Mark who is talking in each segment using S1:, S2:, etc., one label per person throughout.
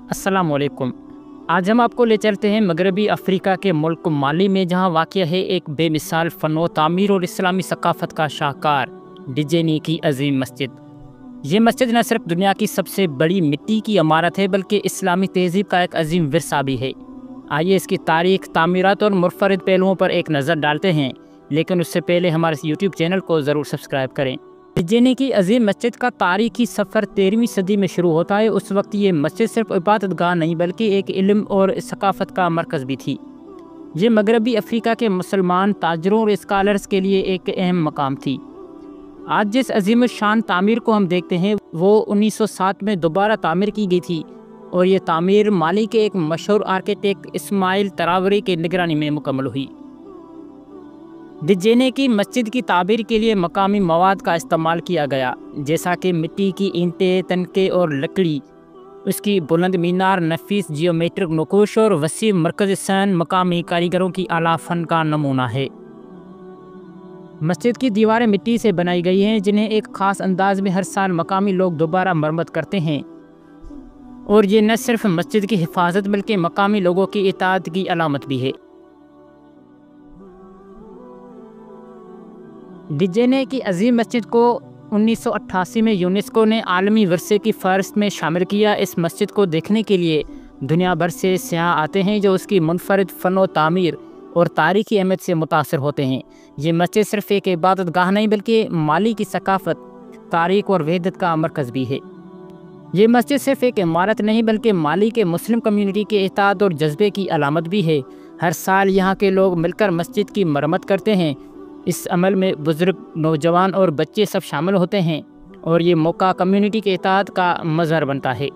S1: अस्सलाम वालेकुम। आज हम आपको ले चलते हैं मगरबी अफ्रीका के मुल्क माली में, जहां वाक़ है एक बेमिसाल फ़नो तामीर और इस्लामी सकाफ़त का शाहकार डिजेनी की अज़ीम मस्जिद। ये मस्जिद न सिर्फ दुनिया की सबसे बड़ी मिट्टी की इमारत है, बल्कि इस्लामी तहज़ीब का एक अज़ीम विरसा भी है। आइए इसकी तारीख़, तामीरात और मुनफ़रिद पहलुओं पर एक नज़र डालते हैं, लेकिन उससे पहले हमारे इस यूट्यूब चैनल को ज़रूर सब्सक्राइब करें। डिजेनी की अज़ीम मस्जिद का तारीख़ी सफ़र 13वीं सदी में शुरू होता है। उस वक्त ये मस्जिद सिर्फ इबादतगाह नहीं, बल्कि एक इल्म और सकाफ़त का मरकज़ भी थी। ये मगरबी अफ्रीका के मुसलमान ताजरों और स्कॉलर्स के लिए एक अहम मकाम थी। आज जिस अज़ीम शान तामीर को हम देखते हैं, वो 1907 में दोबारा तामीर की गई थी, और ये तामीर माली के एक मशहूर आर्किटेक्ट इस्माइल तरावरी की निगरानी में मुकम्मल हुई। डिजेने की मस्जिद की ताबीर के लिए मकामी मवाद का इस्तेमाल किया गया, जैसा कि मिट्टी की ईंटें, तनके और लकड़ी। उसकी बुलंद मीनार, नफीस जियोमेट्रिक नक़ूश और वसी मरकज़ सैन मकामी कारीगरों की आला फ़न का नमूना है। मस्जिद की दीवारें मिट्टी से बनाई गई हैं, जिन्हें एक ख़ास अंदाज में हर साल मकामी लोग दोबारा मरम्मत करते हैं, और ये न सिर्फ मस्जिद की हिफाजत बल्कि मकामी लोगों की इताअत की अलामत भी है। डिजेने की अज़ीम मस्जिद को 1988 में यूनेस्को ने आलमी विरसे की फ़हरिस्त में शामिल किया। इस मस्जिद को देखने के लिए दुनिया भर से सयाह आते हैं, जो उसकी मुनफरिद फ़नो तामीर और तारीख़ी अहमियत से मुतासर होते हैं। ये मस्जिद सिर्फ़ एक इबादत गाह नहीं, बल्कि माली की सकाफ़त, तारीख़ और वहदत का मरकज़ भी है। ये मस्जिद सिर्फ़ एक इमारत नहीं, बल्कि माली के मुस्लिम कम्यूनिटी के इत्तेहाद और जज्बे की अलामत भी है। हर साल यहाँ के लोग मिलकर मस्जिद की मरम्मत करते हैं। इस अमल में बुज़ुर्ग, नौजवान और बच्चे सब शामिल होते हैं, और ये मौका कम्युनिटी के इत्तेहाद का मज़हर बनता है।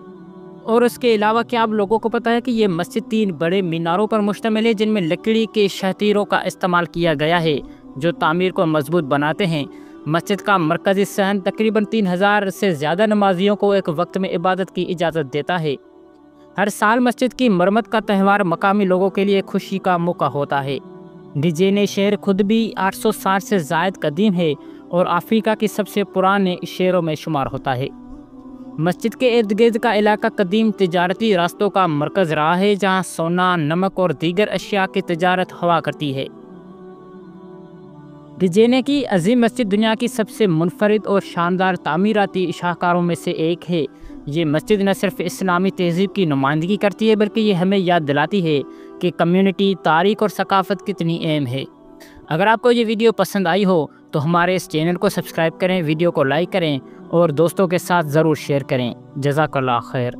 S1: और उसके अलावा क्या आप लोगों को पता है कि ये मस्जिद 3 बड़े मीनारों पर मुश्तमिल है, जिनमें लकड़ी के शतीरों का इस्तेमाल किया गया है, जो तामीर को मजबूत बनाते हैं। मस्जिद का मरकज़ी सहन तकरीबन 3000 से ज़्यादा नमाजियों को एक वक्त में इबादत की इजाज़त देता है। हर साल मस्जिद की मरम्मत का त्यौहार मकामी लोगों के लिए खुशी का मौका होता है। डिजेने शहर खुद भी 800 साल से ज़ायद कदीम है और अफ्रीका के सबसे पुराने शहरों में शुमार होता है। मस्जिद के इर्द गिर्द का इलाका कदीम तिजारती रास्तों का मरकज़ रहा है, जहाँ सोना, नमक और दीगर अशिया की तिजारत हुआ करती है। डिजेने की अज़ीम मस्जिद दुनिया की सबसे मुनफरिद और शानदार तामीराती शाहकारों में से एक है। ये मस्जिद न सिर्फ इस्लामी तहज़ीब की नुमाइंदगी करती है, बल्कि ये हमें याद दिलाती है कि कम्युनिटी, तारीख़ और सकाफ़त कितनी अहम है। अगर आपको ये वीडियो पसंद आई हो तो हमारे इस चैनल को सब्सक्राइब करें, वीडियो को लाइक करें और दोस्तों के साथ ज़रूर शेयर करें। जज़ाकल्लाह खैर।